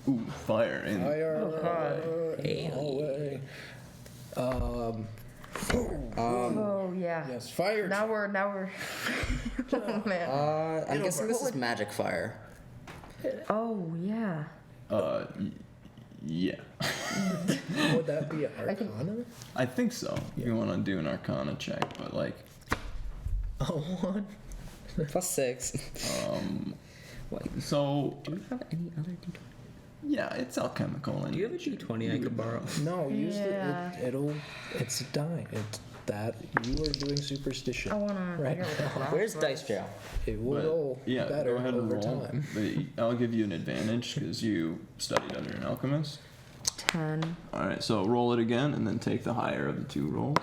Ooh, fire. And Fire away. Oh yeah. Yes, fire. Now we're. Oh man. I'm guessing this is magic fire. Oh yeah. Yeah. Would that be an Arcana? I think so. You want to do an Arcana check, but like. A 1. +6. So. Do we have any other D20? Yeah, it's alchemical. And Do you have a D20 I could borrow? No, use Yeah. it's a die. It's that you are doing superstition. I wanna. Right. Where's dice jail? It will But, roll yeah, better go ahead and over roll. time. But I'll give you an advantage because you studied under an alchemist. 10. All right, so roll it again and then take the higher of the 2 rolls.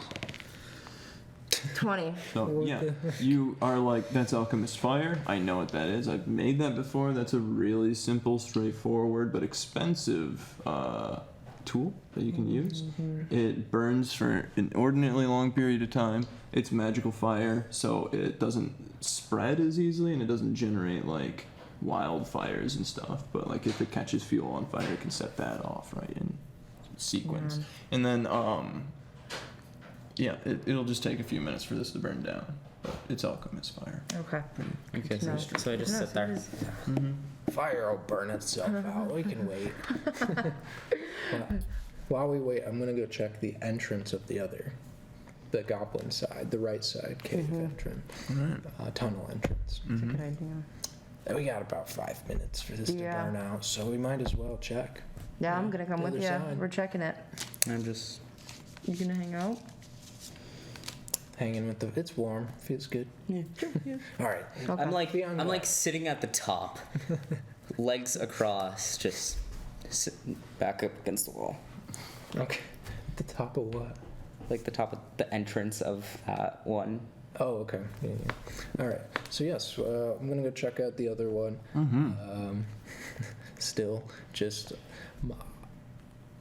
20. So yeah, you are like, that's alchemist fire. I know what that is. I've made that before. That's a really simple, straightforward, but expensive tool that you can use. It burns for an inordinately long period of time. It's magical fire, so it doesn't spread as easily and it doesn't generate like wildfires and stuff. But like if it catches fuel on fire, it can set that off right in sequence. Yeah. And then yeah, it'll just take a few minutes for this to burn down. But it's alchemist fire. Okay. Okay, No. so I just sit there. Fire will burn itself out. We can wait. While we wait, I'm gonna go check the entrance of the goblin side, the right side cave entrance, tunnel entrance. That's a good idea. And we got about 5 minutes for this Yeah. to burn out, so we might as well check. Yeah, I'm gonna come The with other you. side. We're checking it. I'm just. You gonna hang out? Hanging with it's warm, feels good. Yeah. All right. Okay. I'm like sitting at the top, legs across, just sitting back up against the wall. Okay. At the top of what? Like the top of the entrance of that one. Oh, okay. Yeah. All right. So yes, I'm gonna go check out the other one. Still, just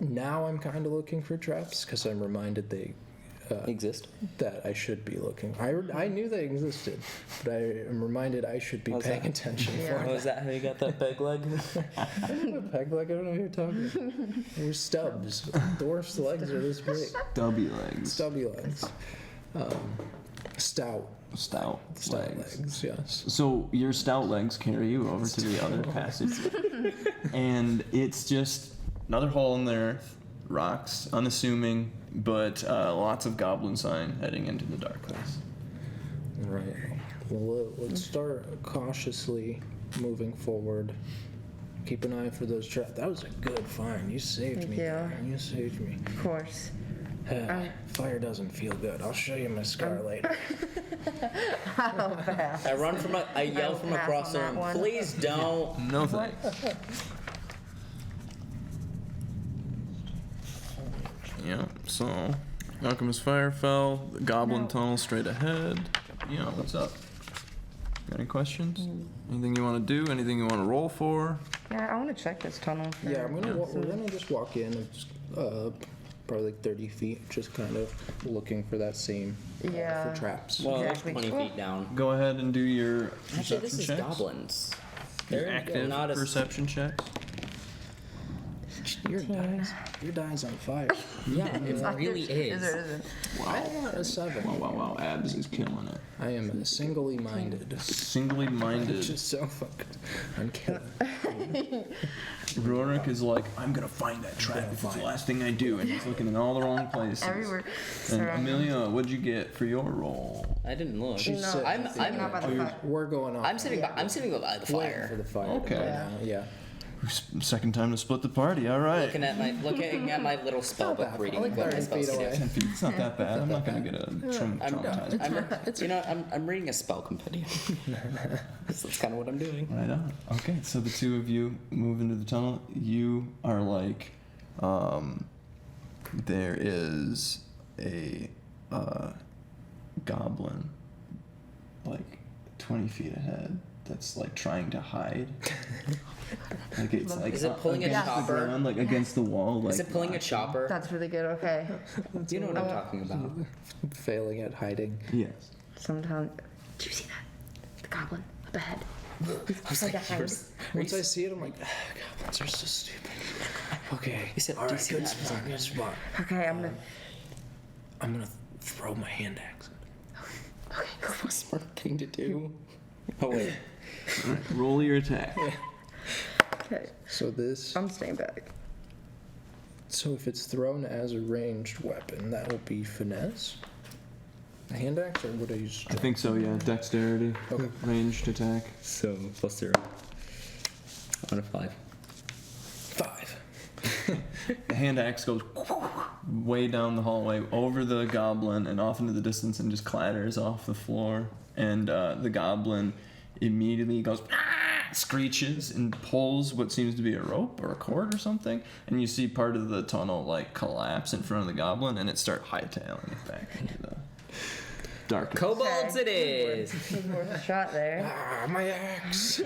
now I'm kind of looking for traps because I'm reminded they Exist. that I should be looking. I knew they existed, but I am reminded I should be How's paying that? attention. Yeah. Oh, is that how you got that peg leg? I don't have a peg leg. I don't know what you're talking about. We're stubs. Dwarf's legs are this big. Stubby legs. Stubby legs. Stout Stout legs. Yes. So your stout legs carry you over to the other passage. And it's just another hole in the earth, rocks, unassuming, but lots of goblin sign heading into the dark place. Right. Well, let's start cautiously moving forward. Keep an eye for those traps. That was a good find. You saved Thank me. you. there. You saved me. Of course. Fire doesn't feel good. I'll show you my scar later. How fast? I run from I yell from pass across on the that room. one. Please don't. No thanks. Yeah, so Alchemist Fire fell, the Goblin No. Tunnel straight ahead. Yeah, what's up? Got any questions? Anything you want to do? Anything you want to roll for? Yeah, I want to check this tunnel. For Yeah, we're gonna just walk in and just, probably like 30 feet, just kind of looking for that same Yeah. for traps. Well, Exactly. they're 20 feet down. Go ahead and do your Actually, perception this is checks. goblins. Your They're active not as perception checks. Your die's on fire. Yeah, it really Is is. or isn't? I got a 7. Wow, Abs is killing it. I am singly minded. Singly minded. Just so fucking. I'm killing. Rorik is like, I'm gonna find that trap if it's the last thing I do, and he's looking in all the wrong places. Everywhere. And Surrounding. Amelia, what'd you get for your roll? I didn't look. She's No, sitting- I'm not by the fire. We're going on. I'm sitting. I'm sitting by the waiting for fire, the fire. Okay. To burn out. Yeah. Second time to split the party. All right. looking at my little spell book, bad. reading Only what my 30 spells feet do. away. 10 feet. It's not that bad. I'm not gonna get a traumatized. I'm reading a spell compendium. That's kind of what I'm doing. Right on. Okay, so the two of you move into the tunnel. You are like, there is a goblin, like 20 feet ahead. That's like trying to hide. Like it's like Is it pulling a against the chopper? ground, like against the wall. Like Is it pulling a chopper? That's really good. Okay. Do you know what I'm talking about? Failing at hiding. Yes. Sometimes. Do you see that? The goblin up ahead. I was like, Once I see it, I'm like, ah, goblins are so stupid. Okay. You said, all do you right, see good that? spot, good spot. Okay, I'm I'm gonna throw my hand axe. Okay, go for it. smart thing to do. Oh wait. Alright, roll your attack. Okay, So this, I'm staying back. so if it's thrown as a ranged weapon, that will be finesse. A hand axe, or would I use? I think so, yeah. Dexterity. Okay. Ranged attack. So +0. On a 5. 5. The hand axe goes way down the hallway over the goblin and off into the distance and just clatters off the floor. And the goblin immediately goes, screeches and pulls what seems to be a rope or a cord or something. And you see part of the tunnel like collapse in front of the goblin and it start hightailing it back into the darkness. Kobolds it is. Worth a shot there. Ah, my axe.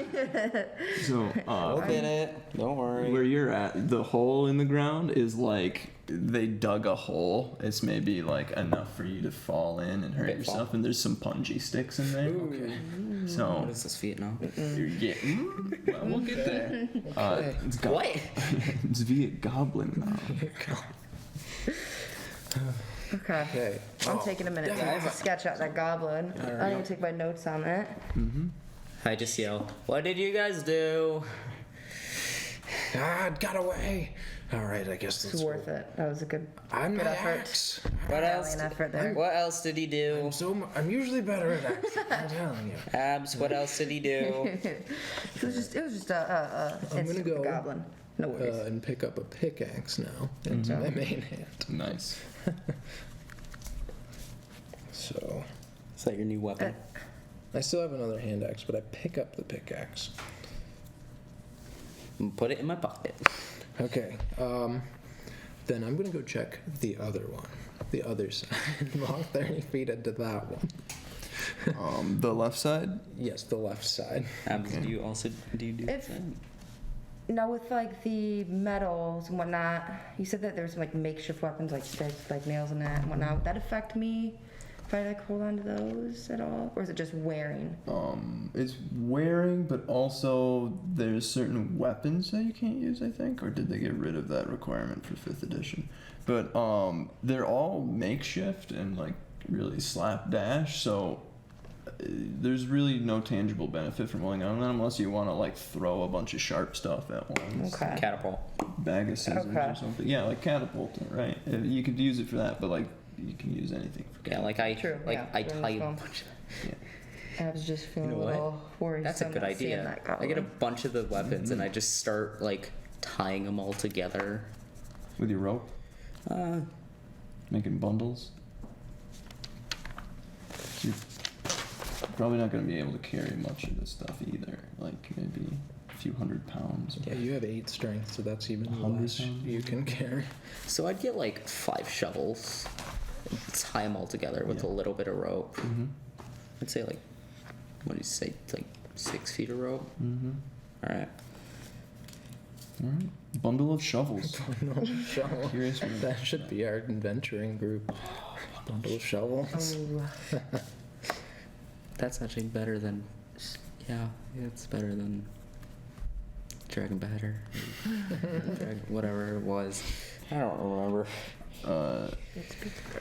So, We'll get it. Don't worry. where you're at, the hole in the ground is like they dug a hole. It's maybe like enough for you to fall in and hurt Okay, yourself. fall. And there's some punji sticks in there. Okay. So What is this Vietnam? you're getting. Well, we'll get there. Okay. It's What? It's via goblin now. Okay. Okay. I'm taking a minute to sketch out that goblin. I need to take my notes on that. I just yell, what did you guys do? Ah, it got away. All right, I guess that's It's worth it. That was a good, I'm good my effort. axe. What else? Valiant effort there. What else did he do? I'm usually better at axes. I'm telling you. Abs, what else did he do? It was just I'm gonna instant go, goblin. No worries. And pick up a pickaxe now into my main hand. Nice. So Is that your new weapon? I still have another hand axe, but I pick up the pickaxe. Put it in my pocket. Okay. Then I'm gonna go check the other one, the other side. Walk 30 feet into that one. The left side. Yes, the left side. Abs, do you also do If- that? Now with like the metals and whatnot, you said that there's like makeshift weapons like sticks, like nails and that and whatnot. Would that affect me if I like hold on to those at all, or is it just wearing? It's wearing, but also there's certain weapons that you can't use, I think, or did they get rid of that requirement for 5th edition? But they're all makeshift and like really slapdash, so there's really no tangible benefit from holding on to them unless you want to like throw a bunch of sharp stuff at once. Okay. Catapult. Bag of scissors Okay. or something. Yeah, like catapulting, right? You could use it for that, but like you can use anything for Yeah, like I True, like yeah, I there tie you a go. bunch. I was just feeling You know a what? little worried. That's a good idea. I get a bunch of the weapons and I just start like tying them all together. with your rope, making bundles. You're probably not going to be able to carry much of this stuff either. Like maybe a few 100 pounds. Yeah, you have 8 strength, so that's even 100 less pounds? you can carry. So I'd get like 5 shovels, and tie them all together with Yeah. a little bit of rope. Mm-hmm. I'd say like, what do you say, like 6 feet of rope? Mm-hmm. All right. All right. Bundle of shovels. No shovel. Curious what That should be our adventuring group. Bundle of shovels. Oh, That's actually better than, yeah, it's better than Dragon Batter. Whatever it was. I don't remember.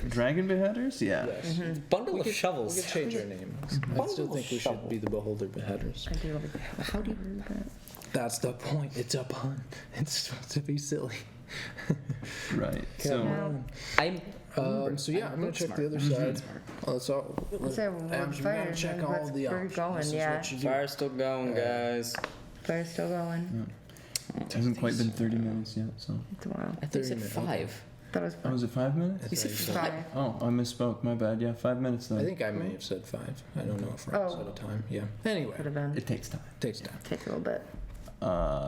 Dragon beheaders? Yeah. Yes. Bundle We of could shovels. change our name. I Bundle still of think we should shovel. be the Beholder Beheaders. I do love it. How do you read that? That's the point. It's a pun. It's supposed to be silly. Right. So Now, I'm. So yeah, I'm gonna book check smart. the other side. Oh, that's all. So we're Abs, we fired, gotta check then all let's- the we're options. going, This is yeah. what you do. Fire's still going, guys. fire's still going. it hasn't quite been 30 minutes yet. So. It's a while. I think you said 30 minutes. 5. That was Oh, was it 5 minutes? You said That's five. five. Oh, I misspoke. My bad. Yeah, 5 minutes then. I think I may have said 5. I don't know if we're almost Oh. out of time. Yeah. Anyway, Could have been. It takes time. takes time. Takes a little bit.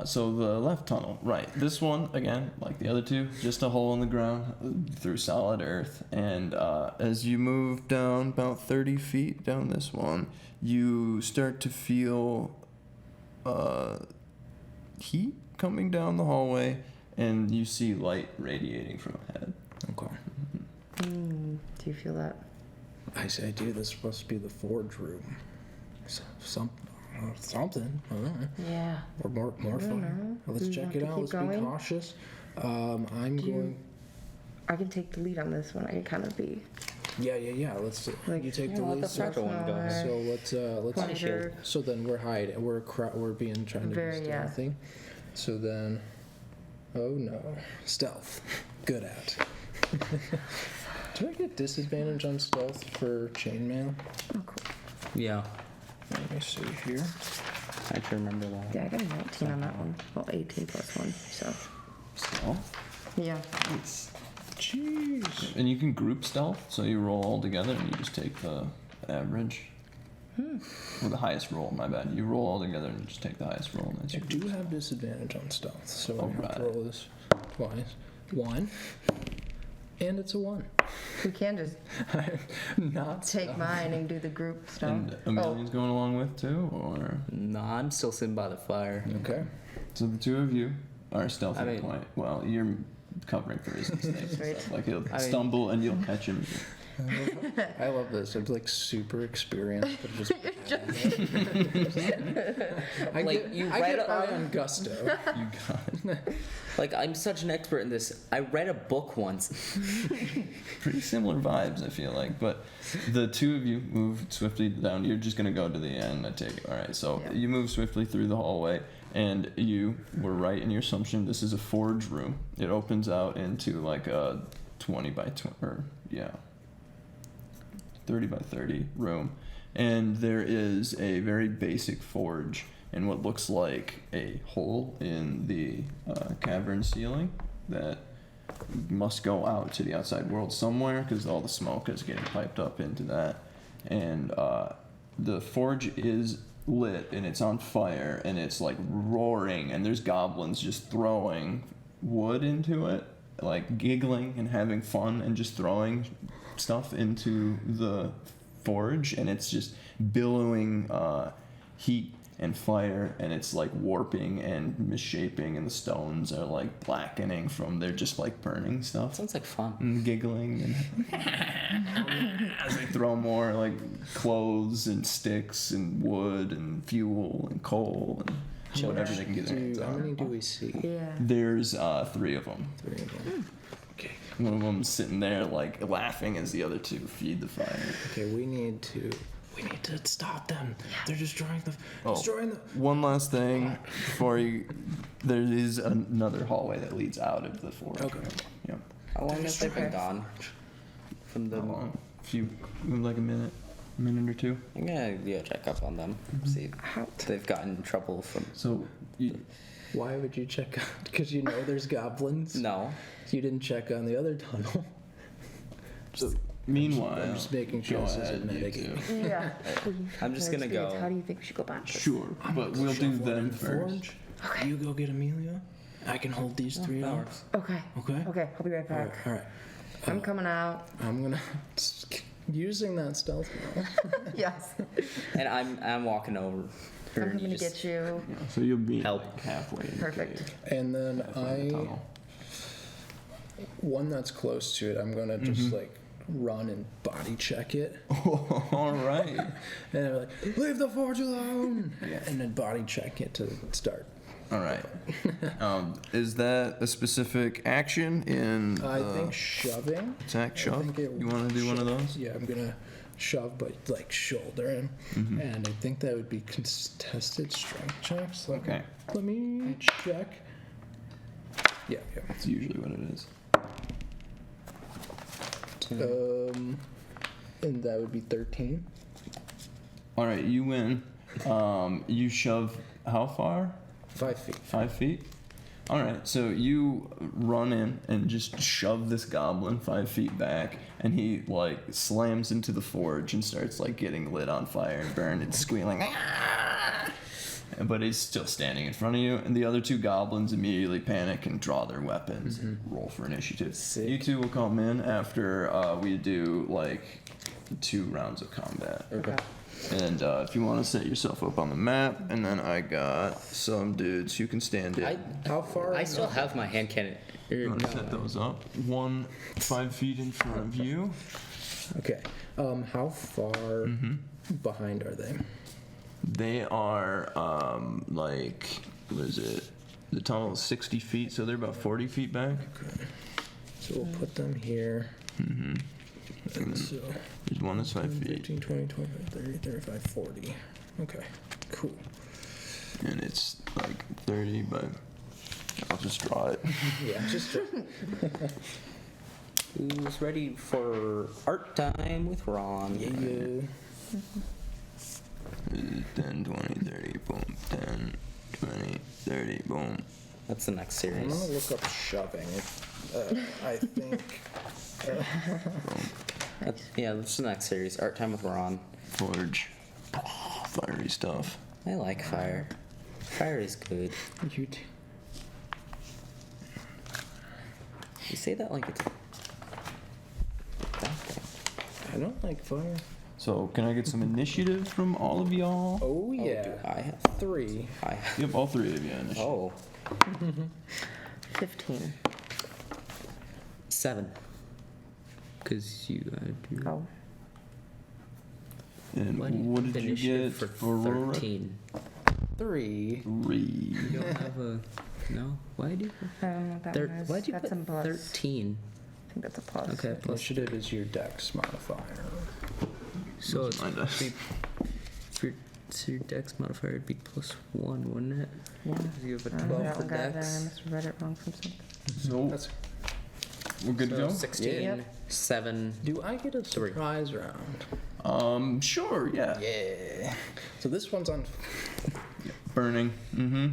So the left tunnel, right? This one again, like the other two, just a hole in the ground through solid earth. And as you move down about 30 feet down this one, you start to feel heat coming down the hallway, and you see light radiating from ahead. Okay. Do you feel that? I say, dude, this is supposed to be the forge room. Something. something. I don't know. Yeah. Or more fire. know. Let's We check have it to out. keep Let's be going? cautious. I'm going. I can take the lead on this one. I can kind of be Yeah. Let's. Like, you take Yeah, the let lead. the fragile one go. So let's. Pointer. So then we're hiding. We're being trying to Very, be yeah. stealthy. So then. Oh no, stealth. Good at. Do I get disadvantage on stealth for chainmail? Oh, cool. Yeah, Let me see here. I can remember that. Yeah, I got a 19 on that one. Well, 18 plus 1, so. Stealth. Yeah. Nice. Jeez. And you can group stealth, so you roll all together and you just take the average. Or the highest roll, my bad. You roll all together and you just take the highest roll. And that's I your do have disadvantage on stealth, so I have to Alright. roll this twice. 1. And it's a 1. We can just Not take mine and do the group stuff. And Amelia's going along with too, or No, I'm still sitting by the fire. Okay. so the two of you are stealthy I mean- quite well. You're covering for his mistakes and Right. stuff. Like he'll I mean- stumble and you'll catch him. I love this. I'm like super experienced, but just. I Like, get, you I read get by a- on gusto. You got it. Like, I'm such an expert in this. I read a book once. Pretty similar vibes, I feel like. But the two of you move swiftly down. You're just gonna go to the end, I take it. All right. So Yeah. you move swiftly through the hallway, and you were right in your assumption. This is a forge room. It opens out into like a 20 by 20, or yeah, 30 by 30 room, and there is a very basic forge in what looks like a hole in the cavern ceiling that must go out to the outside world somewhere because all the smoke is getting piped up into that. And the forge is lit and it's on fire and it's like roaring, and there's goblins just throwing wood into it, like giggling and having fun and just throwing stuff into the forge, and it's just billowing heat and fire, and it's like warping and misshaping, and the stones are like blackening from they're just like burning stuff Sounds like fun. and giggling and as they throw more like clothes and sticks and wood and fuel and coal and whatever they can get their hands How on. many do we see? Yeah. There's 3 of them. 3 of them. Okay. One of them's sitting there like laughing as the other 2 feed the fire. Okay, we need to stop them. They're destroying the. Oh. Destroying the. One last thing before you, there is another hallway that leads out of the forge. Okay. Yeah. How long has they been Okay. gone? From the. How long? Few, like a minute or 2. I'm gonna go check up on them. See How? if they've gotten in trouble from. So, you, Why would you check out? Because you know there's goblins. No. You didn't check on the other tunnel. meanwhile, I'm just making go sure this ahead, isn't you metagame. two. Yeah. I'm just gonna go. How do you think we should go back? Sure, but we'll do them first. Okay. You go get Amelia. I can hold these 3 that out. works. Okay. Okay. Okay, I'll be right All right. back. All right. I'm coming out. I'm gonna using that stealth roll. Yes. And I'm walking over. I'm coming to get you. So you'll be Help. like halfway. In Perfect. The cave, And then halfway in the tunnel. one that's close to it, I'm gonna just like run and body check it. All right. And I'm like, leave the forge alone! And then body check it to start. All right. Is that a specific action in I think shoving. attack shove? think it- You want to do one of those? Yeah, I'm gonna shove, but like shoulder him. And I think that would be contested strength checks. Like, Okay. let me check. Yeah, That's usually what it is. yeah. And that would be 13. All right, you win. You shove how far? 5 feet. 5 feet? Alright, so you run in and just shove this goblin 5 feet back, and he like slams into the forge and starts like getting lit on fire and burned and squealing. "Ah!" But he's still standing in front of you, and the other 2 goblins immediately panic and draw their weapons and roll for initiative. Sick. You 2 will come in after we do like 2 rounds of combat. Okay. And if you want to set yourself up on the map, and then I got some dudes who can stand it. How far? I still have my hand cannon. You want to set those up? 1 5 feet in front of you. Okay. How far behind are they? They are like, what is it? The tunnel is 60 feet, so they're about 40 feet back. Okay. So we'll put them here. Mm-hmm. And so There's one that's 5 feet, 15, 20, 25, 30, 35, 40. Okay, cool. and it's like 30, but I'll just draw it. Yeah, just Who's ready for art time with Ron? yeah. 10, 20, 30, boom. 10, 20, 30, boom. That's the next I'm series. gonna look up shoving. I think. That's the next series. Art time with Ron. Forge. Fiery stuff. I like fire. Fire is good. You t- You say that like it's bad thing. I don't like fire. So, can I get some initiative from all of y'all? Oh Oh, yeah. do I have? 3. I have. Yep, all three of you initiative. Oh, 15. 7. Cause you do. Oh. And what did you Initiative get for Aurora? 13? 3. 3. You don't have a. No. Why do you? I don't know what that one is. Why'd you That's put a plus. 13? I think that's a plus. Okay, plus. Initiative is your dex modifier. So Where's my dice? so your dex modifier would be +1, wouldn't it? Yeah. 'Cause you have a I don't know 12 that for one got it. I dex. must have read it wrong from something. So, That's. we're good to So go? 16, Yep. 7. Do I get a 3. surprise round? Sure, yeah. Yeah. So this one's on. Burning. Mm-hmm.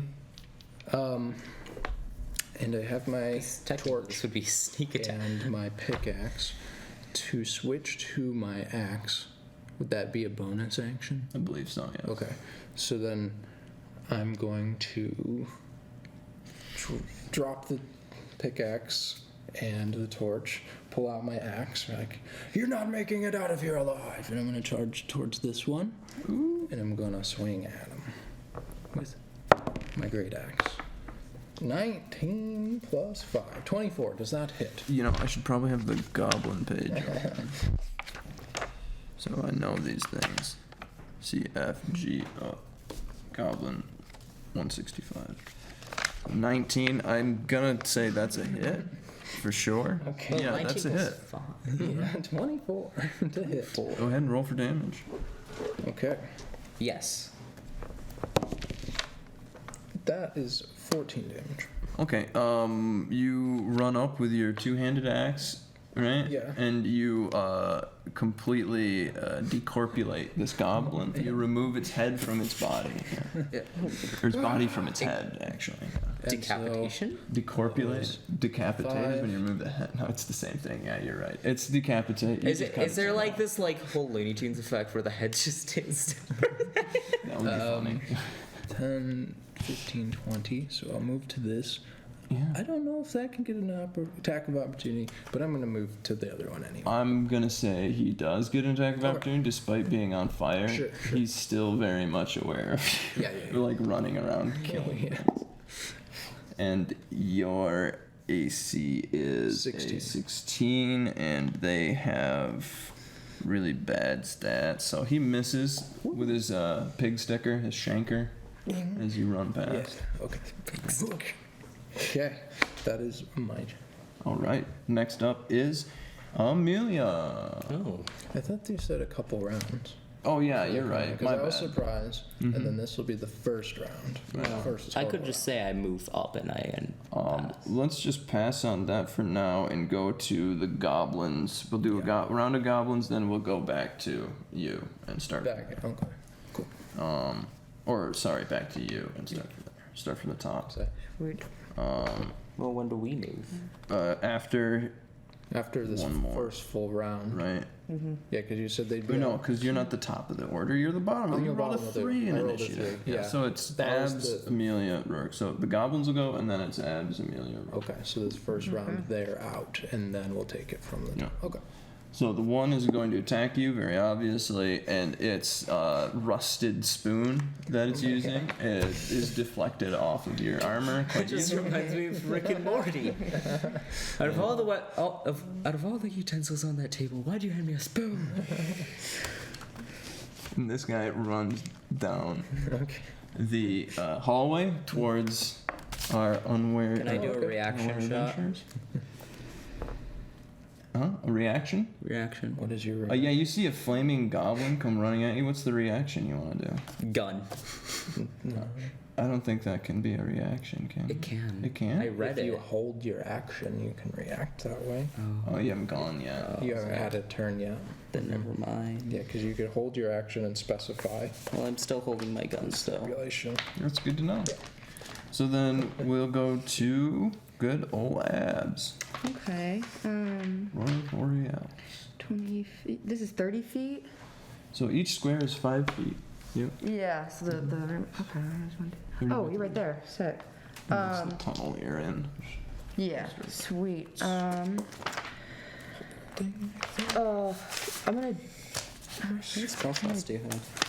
And I have my Technically, torch this would be sneak attack. and my pickaxe. To switch to my axe, would that be a bonus action? I believe so, yeah. Okay. So then I'm going to drop the pickaxe and the torch, pull out my axe, like, you're not making it out of here alive. And I'm going to charge towards this one, and I'm going to swing at him with my great axe. 19 plus 5. 24. Does that hit? You know, I should probably have the goblin page. So I know these things. C, F, G, goblin, 165. 19, I'm gonna say that's a hit, for sure. Okay. Yeah, that's a hit. Yeah, 24 to hit. Go ahead and roll for damage. Okay. Yes. That is 14 damage. Okay, you run up with your two-handed axe, right? Yeah. And you completely decorpulate this goblin. You remove its head from its body. Yeah. Or its body from its head, actually. And Decapitation? Decorpulate, decapitate is when you remove the head. No, it's the same thing. Yeah, you're right. It's decapitate. You Is just it? cut Is there its like head this whole Looney Tunes effect where the head just stays still? off. That would be funny. 10, 15, 20. So I'll move to this. Yeah. I don't know if that can get an attack of opportunity, but I'm going to move to the other one anyway. I'm gonna say he does get an attack of Okay. opportunity despite being on fire. Sure. He's still very much aware of you. Yeah. Like running around killing Yeah. things. And your AC is 16. a 16, and they have really bad stats. So he misses with his pig sticker, his shanker, as you run Yeah. past. Okay. Okay. That is my. All right. Next up is Amelia. Oh. I thought you said a couple rounds. Oh yeah, you're right. Because My I was bad. surprised, and then this will be the first round. First I total could just say I move up and Let's just pass on that for now and go to the goblins. We'll do a round of goblins, then we'll go back to you and start. back. Okay. Cool. Or sorry, back to you and start from there. Start from the top. So Weird. well, when do we move? After, after this One more. first full round. right? Yeah, because you said they'd be. Wait, no, because you're not the top of the order. You're the bottom. I'm You the rolled a bottom of the- 3 in I rolled a initiative. 3, yeah. So it's That was Abs, the- Amelia, Rourke. So the goblins will go, and then it's Abs, Amelia, Rourke. Okay, so this first round they're out, and then we'll take it from the. Yeah. Okay. So the one is going to attack you, very obviously, and its rusted spoon that it's using is deflected off of your armor. It Quite just easily. reminds me of Rick and Morty. Out of all the out of all the utensils on that table, why'd you hand me a spoon? And this guy runs down Okay. the hallway towards our unaware. Can I do a okay. reaction unaware shot? adventurers. Huh? A reaction? Reaction. What is your? Yeah, you see a flaming goblin come running at you. What's the reaction you want to do? Gun. No. I don't think that can be a reaction, can It can. It can? I read If you it. hold your action, you can react that way. Oh, you haven't gone yet. You haven't had a turn yet. Then never mind. Yeah, because you could hold your action and specify Well, I'm still holding my gun, so. stipulation. That's good to know. So then we'll go to good old abs. Okay. Royal Boreal. 20 feet. This is 30 feet? So each square is 5 feet. Yep. Yeah, so the okay, I just wanted to- 30 Oh, by you're right there. Sick. That's the tunnel you're in. Yeah, sweet. I'm gonna How many spell slots do you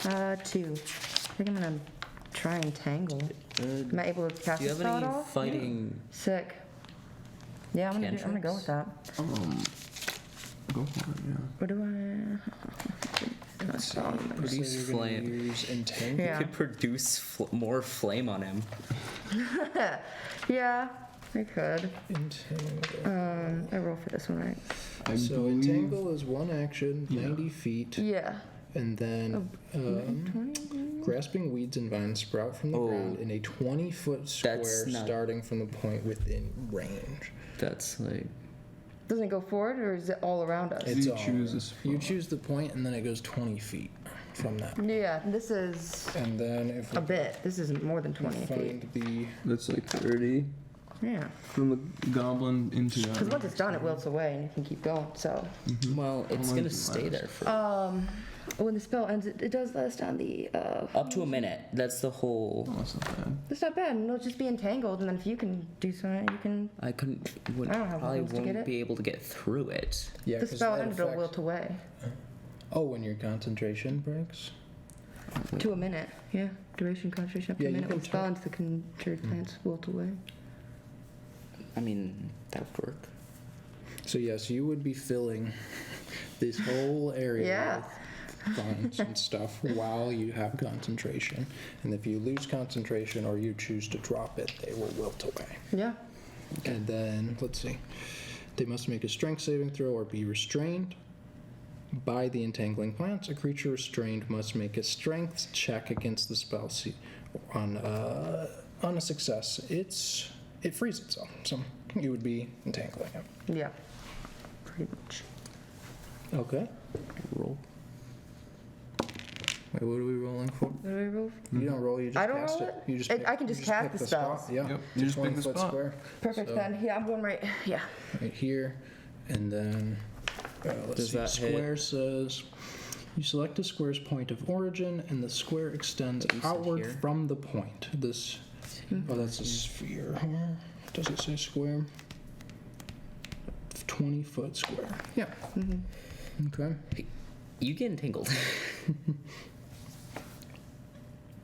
have? 2. I think I'm gonna try and tangle. Am I able to cast Do you a have spell at any all? fighting? Sick. Yeah, I'm gonna go with that. Go for it, yeah. What do I? Let's see. Produce So you're gonna flame. use entangle. Yeah. You could produce more flame on him. Yeah, I could. Entangle. I roll for this one, right? I So believe- entangle is one action, Yeah. 90 feet, Yeah. and then 20? grasping weeds and vines sprout from the Oh. ground in a 20-foot square That's not- starting from the point within range. That's like. Doesn't it go forward, or is it all around us? It's You all choose a around. spot. You choose the point, and then it goes 20 feet from that. Yeah, this is And then if a bit. This is more than 20 feet. find the That's like 30 Yeah. from the goblin into Because once it's done, it wilts away, and you can keep going. So, Well, it's long gonna as it stay lasts. there for when the spell ends, it does last on the. up to a minute. That's the whole. Oh, that's not bad. It's not bad. It'll just be entangled, and then if you can do something, you can. I couldn't. Would, I don't have probably weapons to get won't it. be able to get through it. yeah. The 'cause spell that ended, it'll affects- wilt away Oh, when your concentration breaks. to a minute. Yeah, duration concentration up to Yeah, a you minute. can When spell turn- ends, the conjured plants wilt away. I mean, that would work. So yes, you would be filling this whole area Yeah. with vines and stuff while you have concentration. And if you lose concentration or you choose to drop it, they will wilt away. Yeah. And then let's see, they must make a strength saving throw or be restrained by the entangling plants. A creature restrained must make a strength check against the spell. On a success, it frees itself. So you would be entangling it. Yeah. Pretty much. Okay. Roll. Wait, what are we rolling for? What do I roll? You don't roll. You just I don't cast roll it. it? You just. I can just cast pick the spot. spells. Yeah. Yep, you just pick the 20-foot spot. square. Perfect So, then. Yeah, I'm going right. Yeah. Right here, and then let's Does see. that hit? Square says you select a square's point of origin, and the square extends You said outward here? from the point. This. Oh, that's a sphere. Where does it say square? 20-foot square. Yeah. Okay. You get entangled.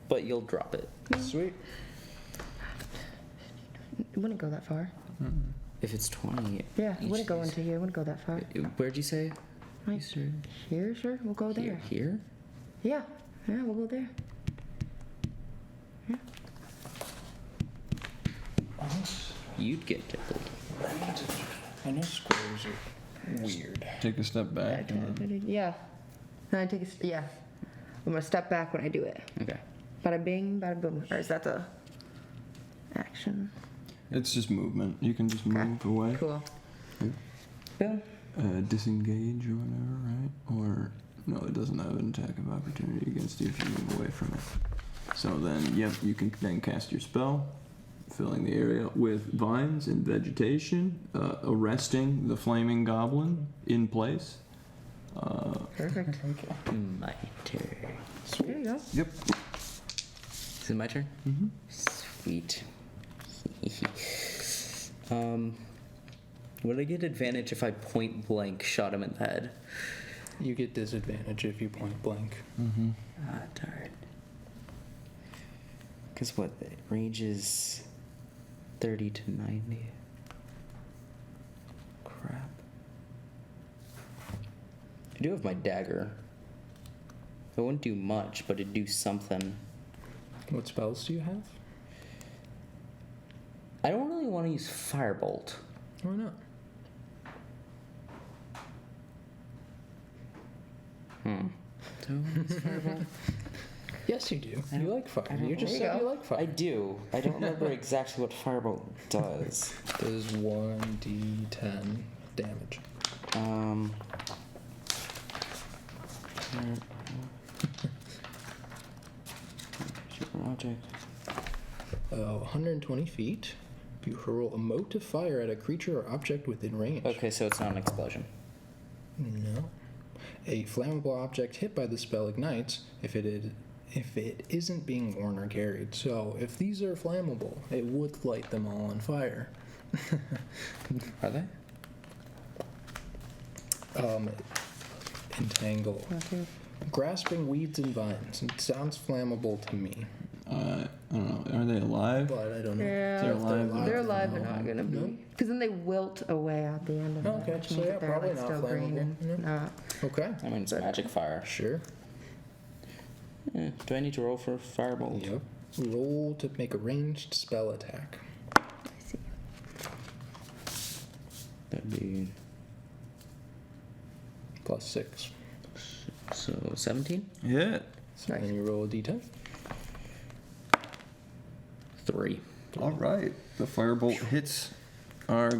But you'll drop it. Sweet. It wouldn't go that far. If it's 20. Yeah, it each wouldn't go of into here. It wouldn't go that far. these- Where'd you say? Right You started? here, sure. We'll go there. Here? Yeah. Yeah, we'll go there. You'd get tickled. I know squares are weird. Take a step back. Yeah. Then I take a. Yeah. I'm gonna step back when I do it. Okay. Bada bing, bada boom. Or is that the action? It's just movement. You can just Okay. move away. Cool. Yeah. Boom. Disengage or whatever, right? Or no, it doesn't have an attack of opportunity against you if you move away from it. So then, yep, you can then cast your spell, filling the area with vines and vegetation, arresting the flaming goblin in place. Perfect. My turn. There you go. Yep. Is it my turn? Mm-hmm. Sweet. Would I get advantage if I point blank shot him in the head? You get disadvantage if you point blank. Mm-hmm. Ah, darn. Because what? The range is 30 to 90. Crap. I do have my dagger. It wouldn't do much, but it'd do something. What spells do you have? I don't really want to use Firebolt. Why not? Don't use Firebolt. Yes, you do. I You don't- like fire. I don't You just There you said go. you like fire. I do. I don't remember exactly what Firebolt does. Does 1d10 damage. Shoot an object. 120 feet. You hurl a mote of fire at a creature or object within range. Okay, so it's not an explosion. No. A flammable object hit by the spell ignites if it isn't being worn or carried. So if these are flammable, it would light them all on fire. Are they? Entangle. Grasping weeds and vines. It sounds flammable to me, I don't know. Are they alive? but I don't know. Yeah. They're alive. They're alive, they're No. not gonna No. be. Because then they wilt away at the end of it. Okay, which so means yeah, that they're probably like not still green flammable. and Yeah. not. Okay. I mean, it's magic fire. Sure. Do I need to roll for Firebolt? Yep. Roll to make a ranged spell attack. I see. That'd be +6. so 17. Yeah. So Nice. then you roll a d10. 3. All right. The firebolt hits our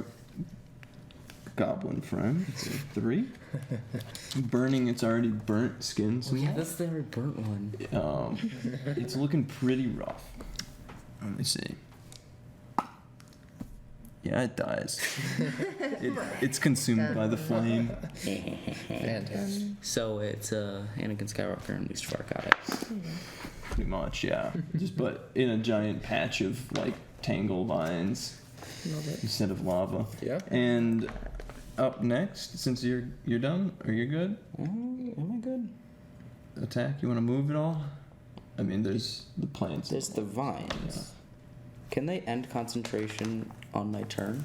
goblin friend. So 3. Burning its already burnt skin. Oh, yeah, that's the very burnt one. It's looking pretty rough. Let me see. Yeah, it dies. It's consumed by the flame. Fantastic. So it's Anakin Skywalker and Lucifer got it. Pretty much, yeah. Just but in a giant patch of like tangle vines Love it. instead of lava. Yeah. And up next, since you're done, or you're good, Am I good? attack. You want to move it all? I mean, there's the plants. There's the vines. Yeah. Can they end concentration on my turn?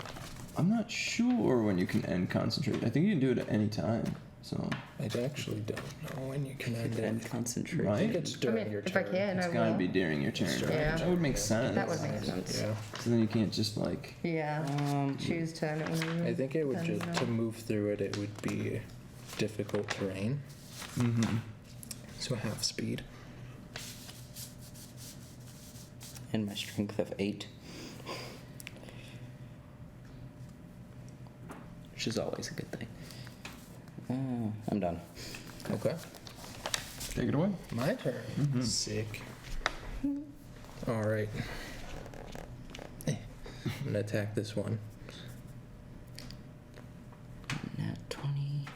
I'm not sure when you can end concentration. I think you can do it at any time. So I actually don't know when you can end End it. concentration. I think Right? it's I during mean, your if turn. I can, it's I gotta will. be during your turn. Right? Yeah. That would make sense. That would make sense. Yeah. So then you can't just like. Yeah. Choose to end it when you. I think it would then, just to move through it. It would be difficult terrain, Mm-hmm. so half speed. And my strength of 8. Which is always a good thing. I'm done. Okay. Take it away. My turn. Mhm. Sick. All right. I'm gonna attack this one. Nat 20.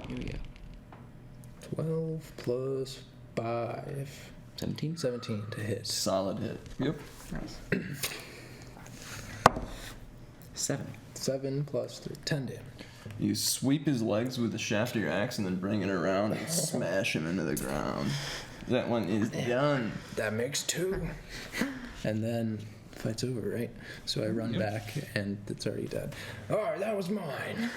Here we go. 12 plus 5. 17? 17 to hit. Solid hit. Yep. Nice. 7. 7 plus 3. 10 damage. You sweep his legs with the shaft of your axe and then bring it around and smash him into the ground. That one is done. That makes 2. And then fight's over, right? So I run Yep. back and it's already dead. Alright, that was mine.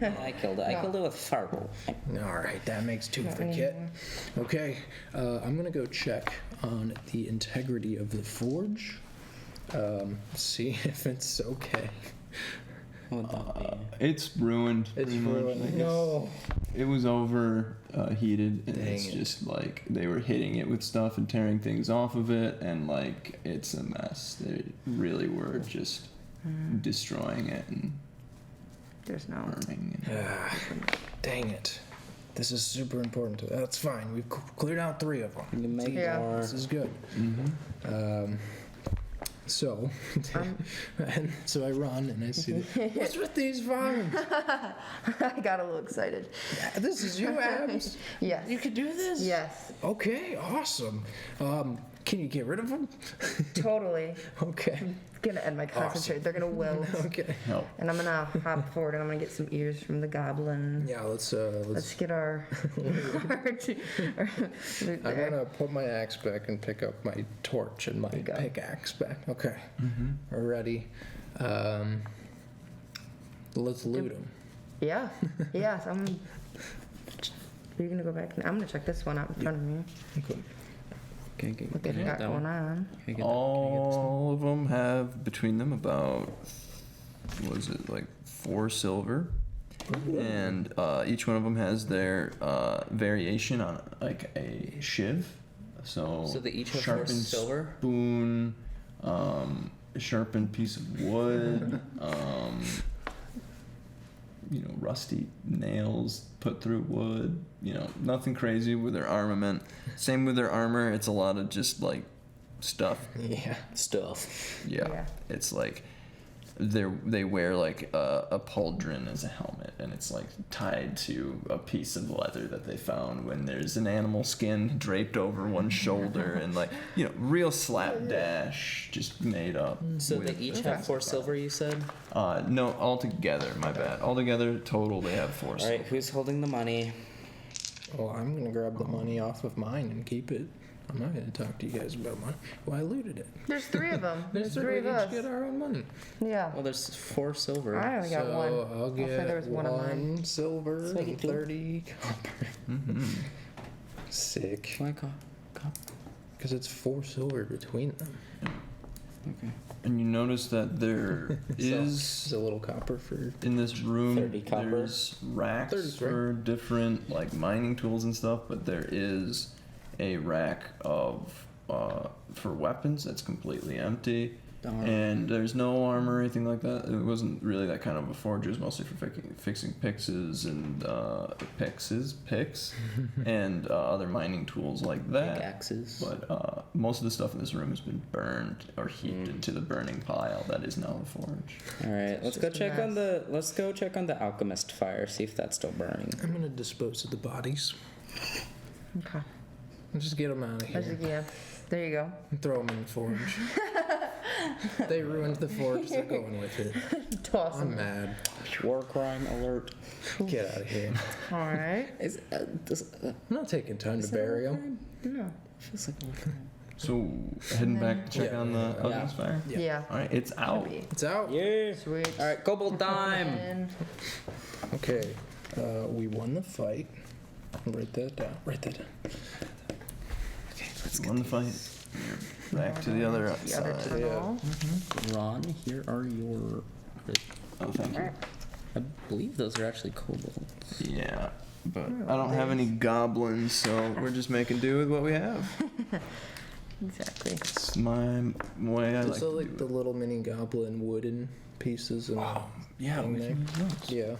I killed it. I killed it with Firebolt. Alright, that makes 2 Not for me Kit. anymore. Okay, I'm gonna go check on the integrity of the forge. See if it's okay. What would that be? It's ruined. It's pretty much. ruined. No. It was heated, and Dang it's it. just like they were hitting it with stuff and tearing things off of it, and like it's a mess. They really were just destroying it and There's no. burning. And Ah, dang it. This is super important. That's fine. We've cleared out 3 of them. You can make Yeah. more. This is good. Mm-hmm. So, and so I run and I see, what's with these vines? I got a little excited. This is you, Abs. Yes. You can do this? Yes. Okay, awesome. Can you get rid of them? Totally. Okay. It's gonna end my concentration. They're gonna wilt. Okay. help. And I'm gonna hop forward and I'm gonna get some ears from the goblin. Yeah, let's Let's get our. loot I'm there. gonna put my axe back and pick up my torch and my you go. pickaxe back. Okay. Mm-hmm. We're ready. Let's loot them. Yeah. Yes. I'm. Are you gonna go back? I'm gonna check this one out in front of me. Okay. What they've got going on. All of them have between them about, what is it, like 4 silver, and each one of them has their variation on like a shiv. So they each have 4 sharpened silver? spoon, a sharpened piece of wood, rusty nails put through wood. Nothing crazy with their armament. Same with their armor. It's a lot of just like stuff. Yeah. Stuff. Yeah. It's like they wear like a pauldron as a helmet, and it's like tied to a piece of leather that they found when there's an animal skin draped over one shoulder, and like real slapdash just made up. So they each have 4 silver, you said? No, altogether, my bad. Altogether, total, they have 4 All silver. right, who's holding the money? Well, I'm gonna grab the money off of mine and keep it. I'm not gonna talk to you guys about money. Well, I looted it. There's 3 of them. There's So 3 we of each us. get our own money. Yeah. Well, there's 4 silver. I only got so one. I'll say get there was one of mine. 1 silver Let's make and it 2. 30 copper. Mm-hmm. Sick. Why cop? Because it's 4 silver between them. Okay. And you notice that there It's is a little copper for. in this room 30 copper. there's racks 30's for different like mining tools and stuff, but there is a rack of for weapons that's completely empty. And there's no armor or anything like that. It wasn't really that kind of a forge. It was mostly for fixing picks and and other mining tools like that. Pickaxes. But most of the stuff in this room has been burned or heaped into the burning pile that is now the forge. All right, let's go check on the alchemist fire. See if that's still burning. I'm gonna dispose of the bodies. Okay. And just get them out of here. Yeah. There you go. And throw them in the forge. They ruined the forge. They're going with it. Toss I'm them. mad. War crime alert. Get out of here. All right. I'm not taking time to bury them. No. Feels like a war crime. So heading back to check Yeah. on the alchemist fire. Yeah. All right, it's out. It's out. Yeah. Sweet. All right, kobold time. And Okay. We won the fight. Write that down. Write that down. Okay, let's Won the fight. You're back to the other the other side. tunnel. Ron, here are your. Oh, thank you. I believe those are actually kobolds. Yeah, but I don't have any goblins, so we're just making do with what we have. Exactly. It's my way I like So to like do the little mini goblin wooden pieces and Yeah, thing we there. can use those. Yeah.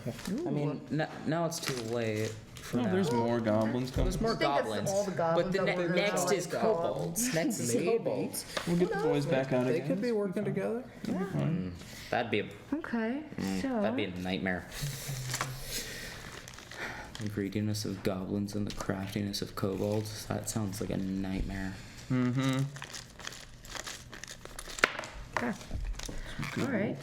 I mean, now it's too late. For No, now. there's more goblins coming. There's more I think that's goblins. all the goblins But the that we're next gonna is call. kobolds. Next is Maybe. kobolds. We'll get the boys back out They again. could be working together. That'd be Okay. So. that'd be a nightmare. The greediness of goblins and the craftiness of kobolds. That sounds like a nightmare. Mm-hmm. Okay. Good All right.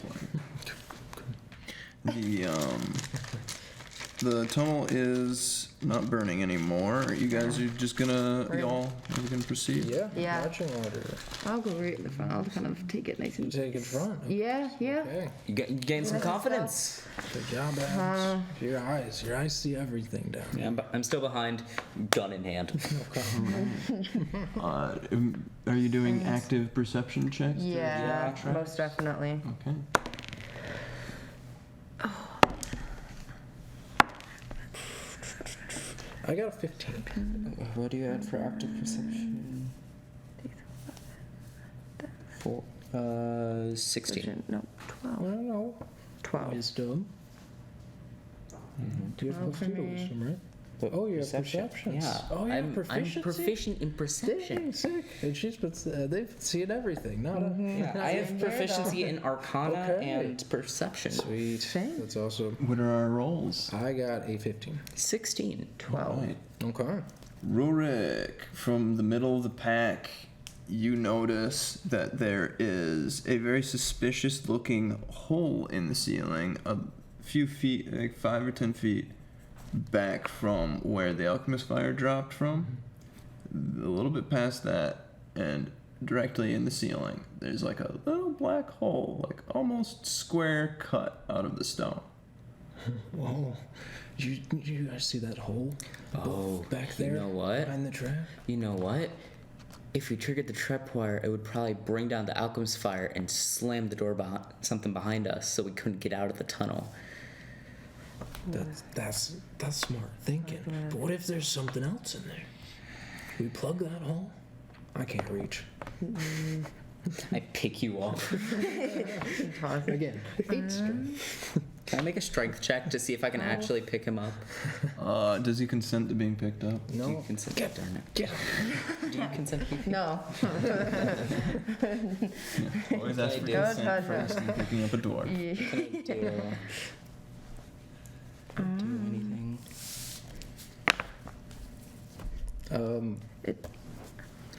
The tunnel is not burning anymore. You guys are just gonna Right. y'all are you gonna proceed? Yeah. Yeah. Marching order. I'll go right in the front. I'll kind of take it nice and. Take it front. Yeah. Yeah. Okay. You gain some Yeah. confidence. Good job, Adams. Your eyes see everything down Yeah, I'm still behind, gun in hand. Are you doing active perception checks? to Yeah. track? Most definitely. Okay. I got a 15. What do you add for active perception? 16. No. I 12. don't know. 12. Wisdom. You have 12 plus for 2 to me. wisdom, right? But Oh, you have perceptions. Yeah. Oh, yeah, I'm proficiency? proficient in perception. Dang, sick. And she's they've seen everything. Not a. Yeah, I have proficiency in Arcana Okay. and Perception. Sweet. Same. That's awesome. What are our rolls? I got a 15. 16. 12. Alright. Okay. Rurik, from the middle of the pack, you notice that there is a very suspicious looking hole in the ceiling, a few feet, like 5 or 10 feet back from where the alchemist fire dropped from. A little bit past that, and directly in the ceiling, there's like a little black hole, like almost square cut out of the stone. Whoa. You guys see that hole? Oh, back there? You know what? Behind the trap? You know what? If we triggered the tripwire, it would probably bring down the alchemist fire and slam the door behind something behind us, so we couldn't get out of the tunnel. That's smart thinking. But what if there's something else in there? We plug that hole? I can't reach. I pick you up. Again, 8 strength. Can I make a strength check to see if I can actually pick him up? Does he consent to being picked up? Do you No. consent? Get Darn it. Get Do you consent to be picked No. Yeah. Always ask for Don't consent touch first in picking up a dwarf. Can I do anything?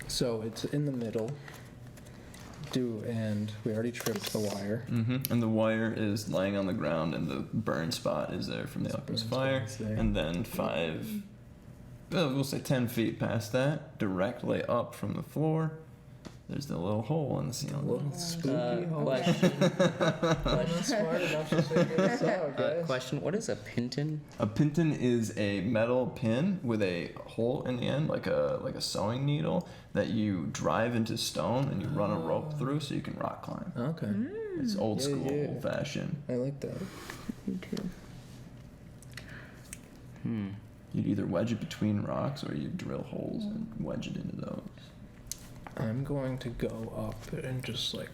So it's in the middle. And we already tripped the wire. And the wire is laying on the ground, and the burn spot is there from the alchemist fire. And then we'll say 10 feet past that, directly up from the floor, there's the little hole in the A ceiling. little spooky hole. Question. I'm not smart enough to figure this out, guys. Question. What is a pinton? A pinton is a metal pin with a hole in the end, like a sewing needle, that you drive into stone and you run a rope through so you can rock climb. Okay. It's old Yeah, school, yeah. old fashioned. I like that. You too. You'd either wedge it between rocks or you drill holes and wedge it into those. I'm going to go up and just like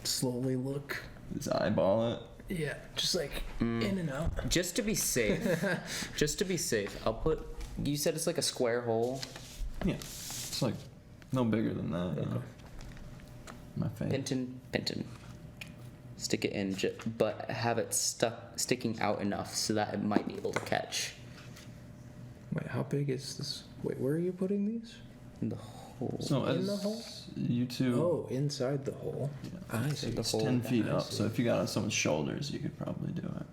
slowly look. Just eyeball it. Yeah, just like in and out. Just to be safe. I'll put. You said it's like a square hole. Yeah, it's like no bigger than that. You know? My face. Pinton. Stick it in, but have it sticking out enough so that it might be able to catch. Wait, how big is this? Wait, where are you putting these? In the hole. So In as the hole? you two, Oh, inside the hole. Yeah. I see. The it's hole. 10 feet I up. see. So if you got on someone's shoulders, you could probably do it.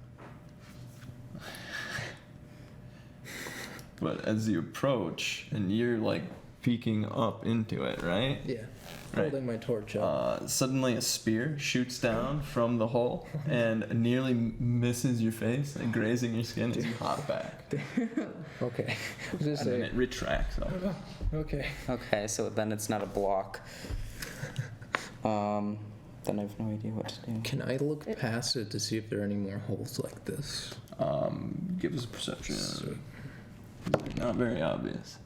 But as you approach, and you're like peeking up into it, right? Yeah. Right. Holding my torch up. Suddenly a spear shoots down from the hole and nearly misses your face, and grazing your skin as you hop back. Okay. I was gonna And then say. it retracts up. Okay. Okay, so then it's not a block. Then I have no idea what to do. Can I look past it to see if there are any more holes like this? Give us a perception. Not very obvious.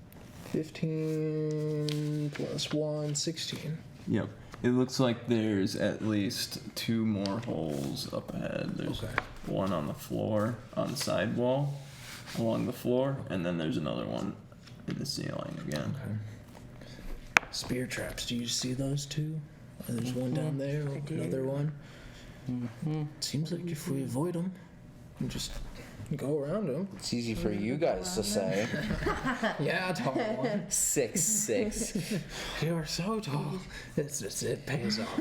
15 plus 1, 16. Yep. It looks like there's at least 2 more holes up ahead. There's Okay. one on the floor, on the side wall, along the floor, and then there's another one in the ceiling again. Okay. Spear traps. Do you see those two? There's one down there, another one. Seems like if we avoid them, we just go around them. It's easy for you guys to say. Yeah, tall one. 6'6". You are so tall. It pays off.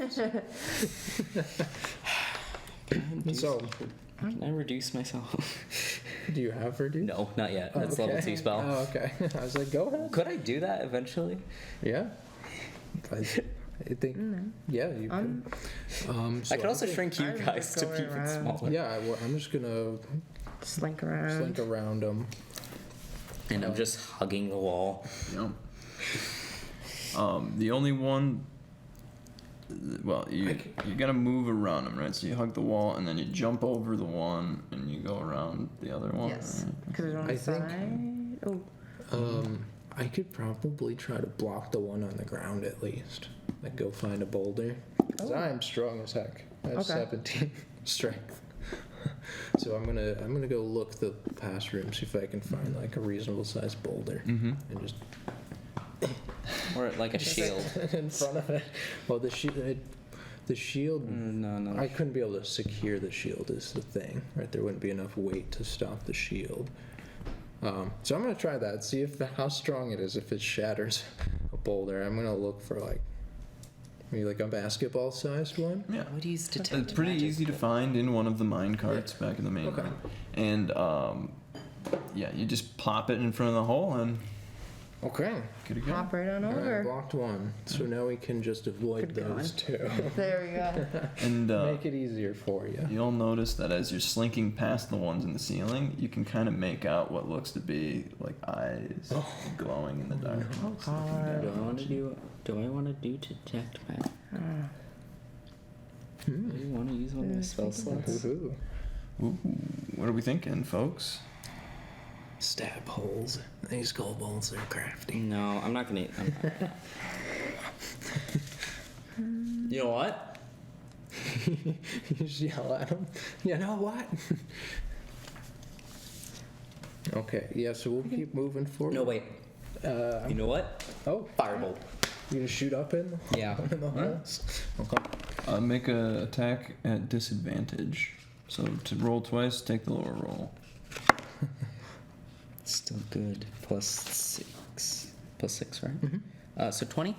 So, Can I reduce myself? do you have her, dude? No, not yet. Oh, That's okay. level 2 spell. Oh, okay. I was like, go ahead. Could I do that eventually? Yeah. I think, yeah, you I'm- could. So I could also think- shrink you I'm guys just to going be even around. smaller. Yeah, I'm just gonna Slink around. slink around them. And I'm just hugging the wall. Yep. The only one. Well, you gotta move around them, right? So you hug the wall, and then you jump over the one, and you go around the other one. Yes. right? Because it's on I the think- side. Oh. I could probably try to block the one on the ground at least. Like go find a boulder. Because Oh. I'm strong as heck. I have Okay. 17 strength. So I'm gonna go look the past room, see if I can find like a reasonable sized boulder, Mm-hmm. and just Or like a shield. in front of it. Well, the shield. No. I couldn't be able to secure the shield is the thing, right? There wouldn't be enough weight to stop the shield. So I'm gonna try that. See if how strong it is. If it shatters a boulder, I'm gonna look for like maybe like a basketball-sized one. Yeah. Would use detect It's pretty magic. easy to find in one of the mine carts back in the main Okay. room. And yeah, you just plop it in front of the hole and Okay. Good to go. Hop right on All right, over. blocked one. So now we can just avoid Good those two. There we go. And Make it easier for you. you'll notice that as you're slinking past the ones in the ceiling, you can kind of make out what looks to be like eyes glowing in the dark. Do I want to do? Do I want to do detect magic? Do you want to use one of my spell slots? Ooh. Ooh, what are we thinking, folks? Stab holes. These kobolds are crafty. No, I'm not gonna. You know what? You just yell at them. You know what? Okay, yeah, so we'll keep moving forward. No, wait. You know what? Oh, Firebolt. you gonna shoot up in? Yeah. In the holes? Okay. Make a attack at disadvantage. So to roll twice, take the lower roll. Still good. Plus 6. Plus 6, right? So 20?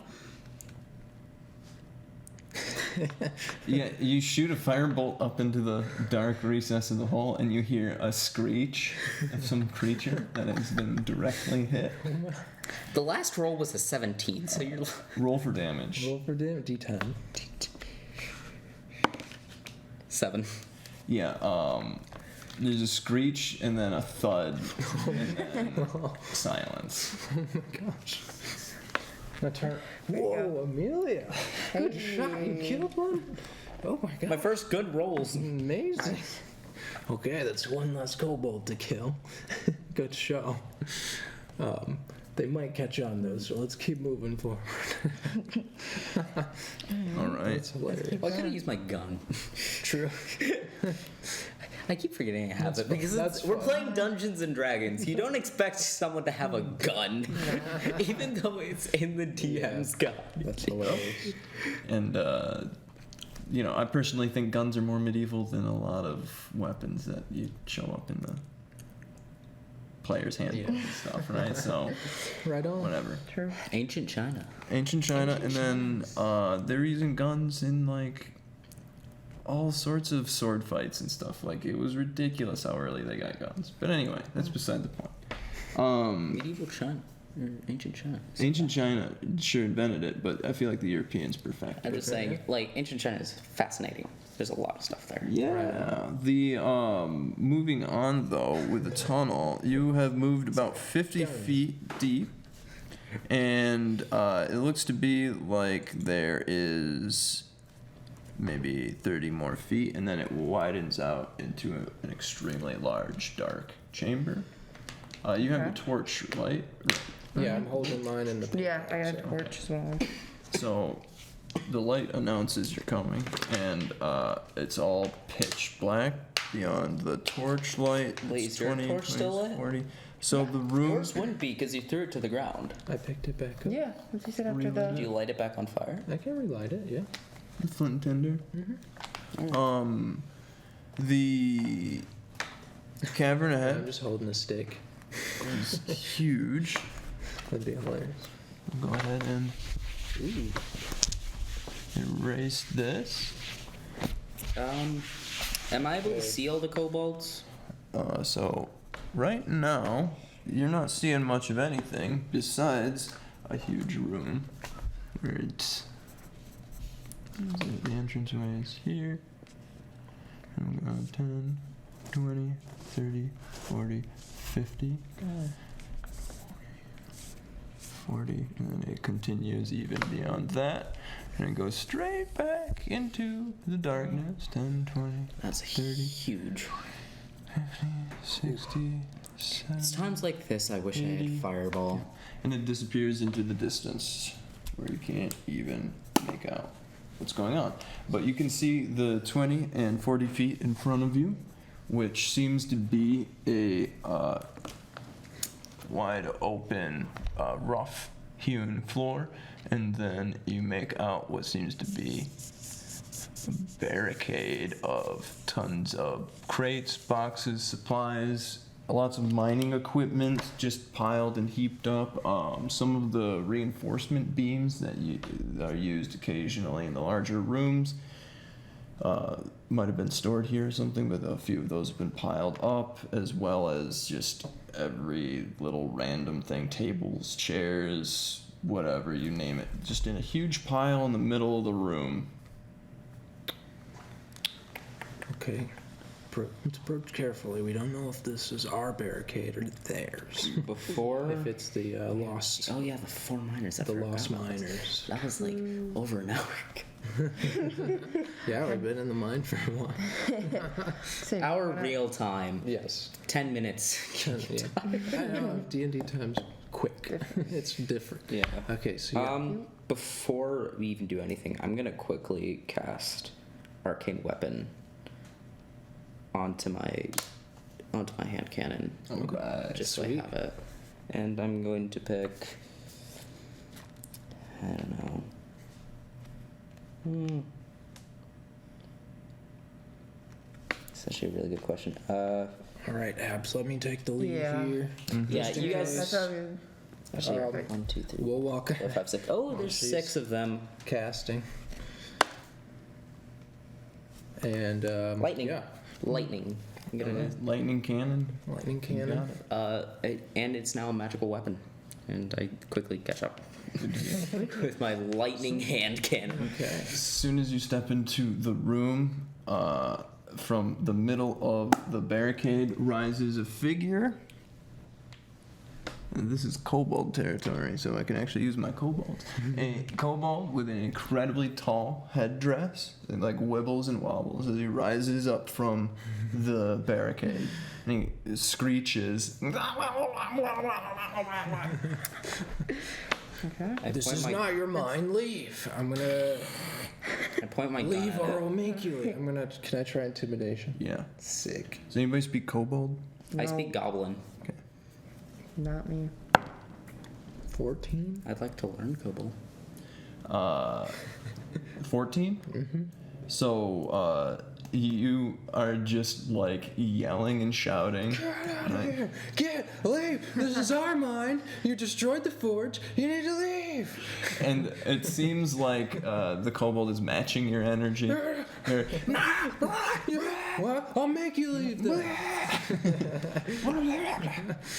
Yeah, you shoot a firebolt up into the dark recess of the hole, and you hear a screech of some creature that has been directly hit. The last roll was a 17, so you're. Roll for damage. Roll for damage. D10. 7. Yeah, there's a screech and then a thud and then silence. Oh my gosh. Now turn. Whoa, Amelia. Good shot. You killed one? Oh my god. My first good rolls. Amazing. Okay, that's one less kobold to kill. Good show. They might catch on though, so let's keep moving forward. All right. That's hilarious. Well, I could have used my gun. True. I keep forgetting I have it because That's we're fine. playing Dungeons and Dragons. You don't expect someone to have a gun, even though it's in the DM's guide. That's hilarious. And, you know, I personally think guns are more medieval than a lot of weapons that you show up in the player's handbook and stuff, right? So, Right on. whatever. True. Ancient China. Ancient China, and then they're using guns in, like, all sorts of sword fights and stuff. Like, it was ridiculous how early they got guns. But anyway, that's beside the point. Medieval China. Or ancient China. Ancient China sure invented it, but I feel like the Europeans perfected I'm it. just saying, like, ancient China is fascinating. There's a lot of stuff there. Yeah. The moving on though with the tunnel, you have moved about 50 feet deep, and it looks to be like there is maybe 30 more feet, and then it widens out into an extremely large dark chamber. You have Okay. a torch light, Yeah, I'm holding mine in the. Yeah, I got a torch as well. so the light announces you're coming, and it's all pitch black beyond the torch light. Wait, It's is your torch still lit? 40. So the room. Yours wouldn't be because you threw it to the ground. I picked it back up. Yeah, what you said after Really? Do the. you light it back on fire? I can relight it, yeah. The flint and tinder. The cavern I'm ahead just holding a stick. is huge. That'd be hilarious. Go ahead and erase this. Am I able to see all the kobolds? So right now you're not seeing much of anything besides a huge room where it's the entranceway is here. And we'll go 10, 20, 30, 40, 50. 40, and then it continues even beyond that, and it goes straight back into the darkness. 10, 20, That's 30, huge. 50, 60, It's 70, times like this I wish I 80. had Fireball. and it disappears into the distance where you can't even make out what's going on. But you can see the 20 and 40 feet in front of you, which seems to be a wide open, rough hewn floor, and then you make out what seems to be a barricade of tons of crates, boxes, supplies, lots of mining equipment just piled and heaped up. Some of the reinforcement beams that are used occasionally in the larger rooms might have been stored here or something, but a few of those have been piled up, as well as just every little random thing, tables, chairs, whatever, you name it, just in a huge pile in the middle of the room. Okay. Let's approach carefully. We don't know if this is our barricade or theirs. Before. If it's the lost, Oh yeah, the 4 miners. I the forgot lost about those. miners. That was like over an hour. Yeah, we've been in the mine for a while. Same. Our real time. Yes. 10 minutes. Yeah. I know. D&D time's quick. It's different. Yeah. Okay, so yeah. Before we even do anything, I'm gonna quickly cast Arcane Weapon onto my hand cannon, Okay. just so I Sweet. have it. And I'm going to pick. I don't know. It's actually a really good question. All right, Abs, let me take the lead Yeah. here. Yeah, Just in you That's guys. how we- Actually, Um, 1, 2, 3, We'll walk 4, 5, 6. Oh, there's jeez. 6 of them. casting. And Lightning. Yeah, Lightning. I'm gonna. Lightning cannon. lightning You got cannon. it. And it's now a magical weapon, and I quickly catch up with my lightning hand cannon. Okay. As soon as you step into the room, from the middle of the barricade rises a figure. And this is kobold territory, so I can actually use my kobold. A kobold with an incredibly tall headdress that like wibbles and wobbles as he rises up from the barricade. And he screeches. Okay. I This point is my, not your mine. Leave. I'm gonna I point my leave gun at or it. I'll make you leave. Can I try intimidation? Yeah. Sick. Does anybody speak kobold? I No, speak Goblin. Not me. 14. I'd like to learn Kobold. 14? Mm-hmm. So, you are just like yelling and shouting. Get out of here! Leave! This is our mine. You destroyed the forge. You need to leave. And it seems like the kobold is matching your energy. You're- Well, I'll make you leave then.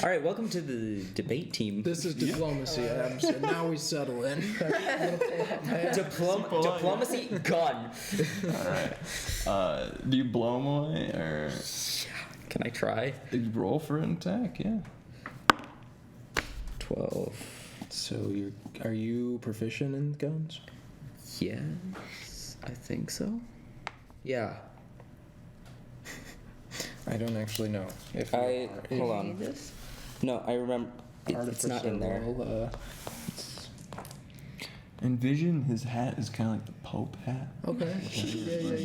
All right, welcome to the debate team. This is diplomacy, Abs, and now we settle in. Diplomacy gun. Do you blow him away or Can I try? do you roll for an attack? Yeah. 12. So are you proficient in guns? Yes, I think so. Yeah. I don't actually know. If I you hold Need on. this? No, I remember. are It's not in there. roll, Envision his hat is kind of like the Pope hat. okay.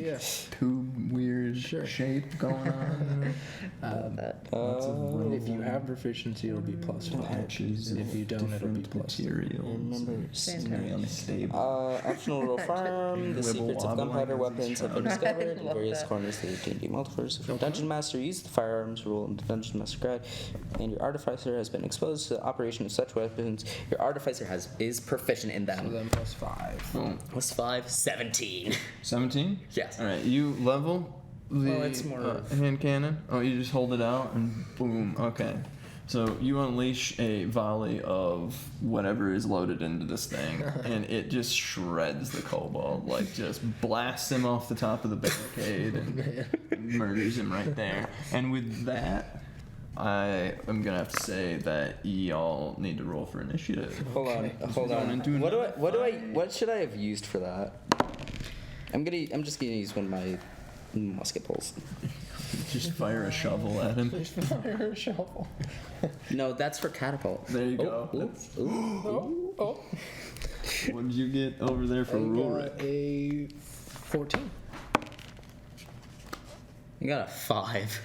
Yeah. Tube weird Sure. shape going on. Lots of little If you have proficiency, it'll be +5. patches. And if you don't, it'll be different +3. materials. Remember, Very unstable. Optional roll farm. The Wibble secrets of wobbling gunpowder as weapons he's have been trying. discovered I in love various that. corners of the D&D multiverse. If your dungeon master used the firearms rule in the Dungeon Master Guide, and your artificer has been exposed to the operation of such weapons, your artificer is proficient in So them. then +5. Boom. Plus 5, 17. 17? Yes. All right, you level the Well, it's more hand cannon. Oh, you just hold it out and boom. Okay. So you unleash a volley of whatever is loaded into this thing, and it just shreds the kobold, like just blasts him off the top of the barricade and murders him right there. And with that, I am gonna have to say that y'all need to roll for initiative. Hold on. Going into another What should I have used for that? I'm just gonna use one of my musket pulls. Just fire a shovel at him. Fire a shovel. No, that's for catapult. There you go. Ooh, ooh. Oh. What did you get over there for rule, I Rick? got a 14. You got a 5.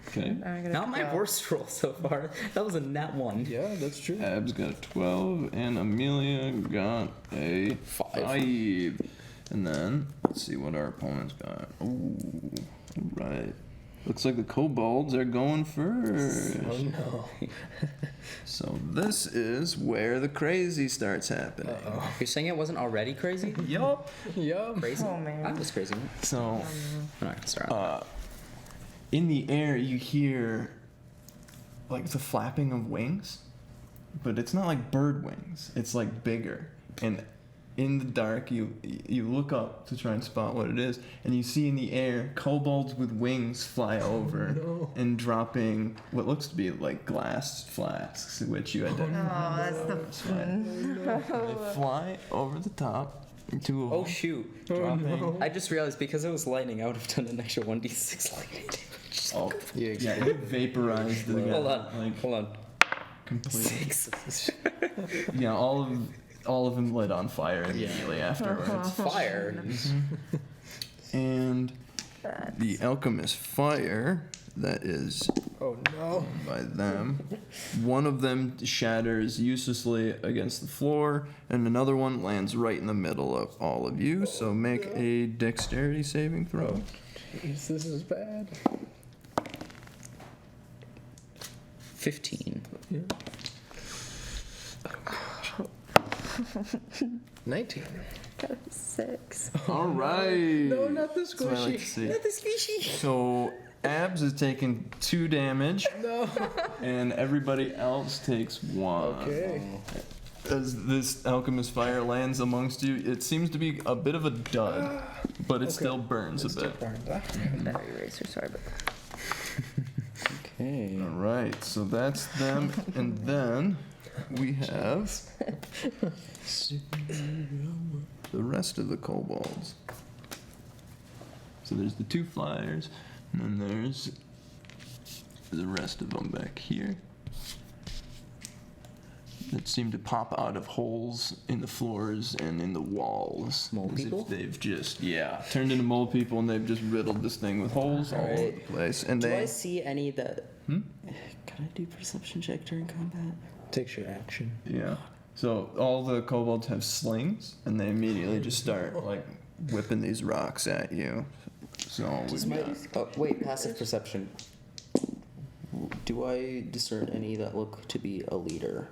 Okay. I got a Not my 12. worst roll so far. That was a nat 1. Yeah, that's true. Abs got a 12, and Amelia got a 5. And then, let's see what our opponents got. Ooh, right. Looks like the kobolds are going first. Oh no. So this is where the crazy starts happening. You're saying it wasn't already crazy? Yup. Yup. Crazy? Oh, man. That was crazy. So I'm not gonna start. in the air you hear like the flapping of wings, but it's not like bird wings. It's like bigger. And in the dark, you look up to try and spot what it is, and you see in the air kobolds with wings fly over and dropping what looks to be like glass flasks, which you identify. Oh, that's the fun. They fly over the top. Two of Oh them, shoot! dropping. I just realized because it was lightning, I would have done an extra 1d6 lightning damage. Oh, Yeah, yeah, it vaporized the guy. Hold on. Completely. 6. Yeah, all of them lit on fire immediately afterwards. Fire. And the alchemist fire that is Oh no. by them. One of them shatters uselessly against the floor, and another one lands right in the middle of all of you. So make a dexterity saving throw. Jeez, this is bad. 15. 19. 6. All right. No, not the That's what I like to squishy. see. The species. So Abs is taking 2 damage, No. and everybody else takes 1. Okay. As this alchemist fire lands amongst you, it seems to be a bit of a dud, but it Okay. still burns a bit. Battery eraser, sorry, but. Okay. All right, so that's them, and then we have the rest of the kobolds. So there's the 2 flyers, and then there's the rest of them back here that seem to pop out of holes in the floors and in the walls. Mole As if people? they've just, turned into mole people, and they've just riddled this thing with holes all over the Alright. place. And Do I they, see any that? Can I do perception check during combat? Takes your action. yeah. So all the kobolds have slings, and they immediately just start like whipping these rocks at you. So Does we've my got, wait, passive perception. Do I discern any that look to be a leader?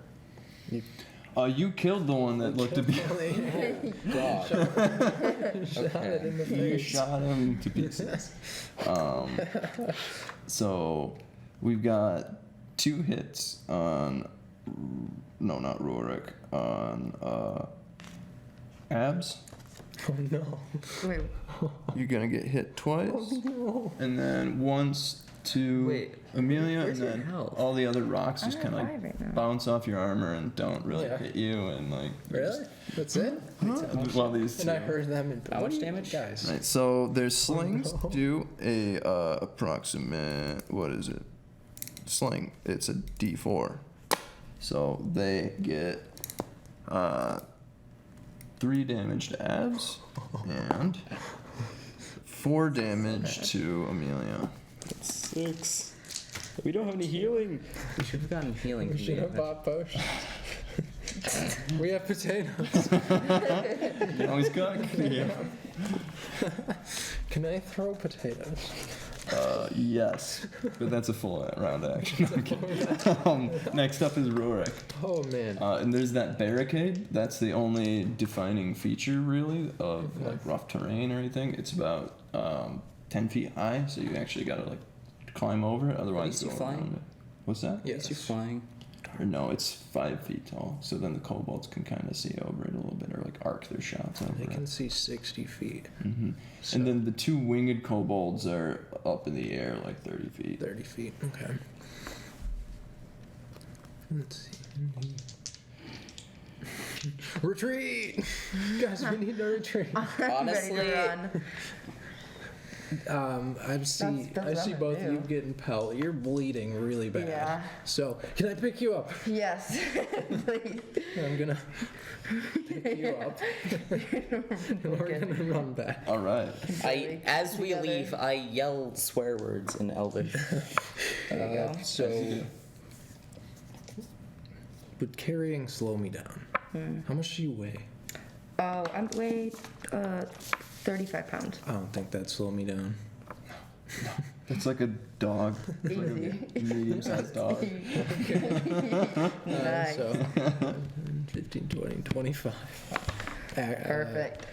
you killed the one that looked to be. God. Shot it in the You face. shot him to pieces. So we've got 2 hits on. No, not Rurik. On Abs. Oh no. Wait, You're gonna get hit twice. And then once to Wait, Amelia, where's and your then health? all the other rocks just I'm kind of alive right now. bounce off your armor and don't really Yeah. hit you, and like. Really? That's it? Well, these And I two. heard them in. How much damage? Guys. Right, so their slings no. do a approximate, what is it? Sling. It's a D4. So they get 3 damage to Abs and 4 damage to Amelia. 6. We don't have any healing. We should have gotten healing. We from should the have bought potions. We have potatoes. You always cook. Yeah. Can I throw potatoes? Yes, but that's a full round action. I'm kidding. Next up is Rurik. Oh man. And there's that barricade. That's the only defining feature, really, of like rough terrain or anything. It's about 10 feet high, so you actually gotta like climb over it. Otherwise, At least you're go flying. around it. What's that? Yes. You're flying. Or no, it's 5 feet tall. So then the kobolds can kind of see over it a little bit, or like arc their shots over They it. can see 60 feet. Hmm. So And then the 2 winged kobolds are up in the air like 30 feet. 30 feet. Okay. Let's see. Retreat! Guys, we need to retreat. Honestly, ready to run. I see that's what both I of you do. getting pelted. You're bleeding really bad. Yeah. So, can I pick you up? Yes, please. I'm gonna pick you up. And we're gonna run back. All right. as we Together. leave, I yell swear words in Elvish. There you go. So, would carrying slow me down? How much do you weigh? Oh, I'm weighed 35 pounds. I don't think that'd slow me down. It's like a dog. It's like a medium-sized dog. Nice. So 15, 20, 25. Perfect.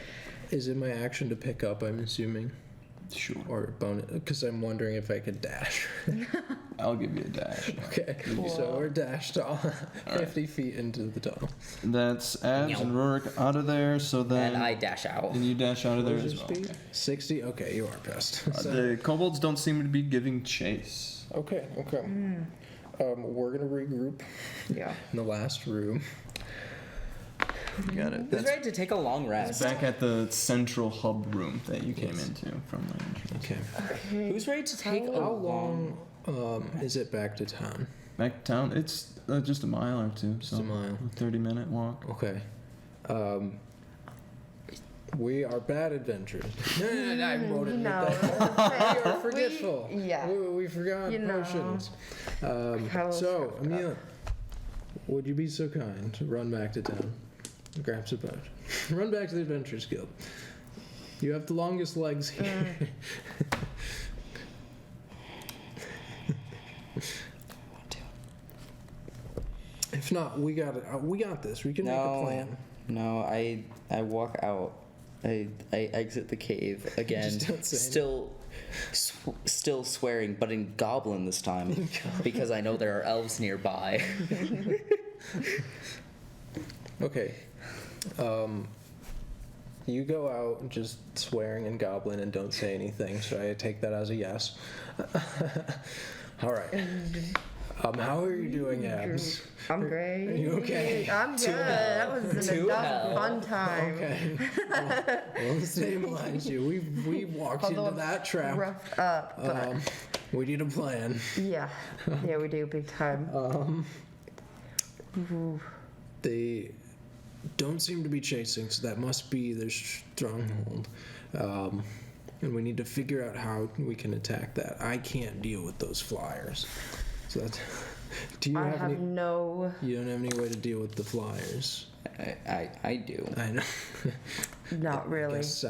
Is it my action to pick up, I'm assuming? Sure. Or bonus? Because I'm wondering if I could dash. I'll give you a dash. Okay, so we're dashed all 50 feet into the tunnel. That's Abs and Rurik out of there, so then... And I dash out. And you dash out of there What was as your well. speed? 60? Okay, you are past. So- The kobolds don't seem to be giving chase. okay. We're going to regroup Yeah. in the last room. Got it. Who's That's ready to take a long rest? back at the central hub room that you came into from the entrance. Okay. Who's ready to take a How long is it back to town? Back to town, it's just a mile or two. Just so a mile. A 30-minute walk. Okay. We are bad adventurers. No, I wrote it. No. We are forgetful. Yeah. We forgot You know. potions. How So, screwed Amelia, would you be so kind to run back to town? Grab some potion. Run back to the Adventurers Guild. You have the longest legs here. If not, we got it. We got this. We can make a plan. No, I walk out. I exit the cave again. Just don't say Still swearing, but in Goblin this time, because I know there are elves nearby. Okay. You go out just swearing in Goblin and don't say anything, so I take that as a yes. All right. How are you doing, Abs? I'm great. Are you okay? I'm good. That was To that hell. was a fun time. Okay. We'll stabilize you. We walked Although into that trap. Roughed up, but We need a plan. yeah, we do big time. Ooh. They don't seem to be chasing, so that must be their stronghold. And we need to figure out how we can attack that. I can't deal with those flyers. So that's, do you I have have any? no. You don't have any way to deal with the flyers. I do. I know. Not really. Guess,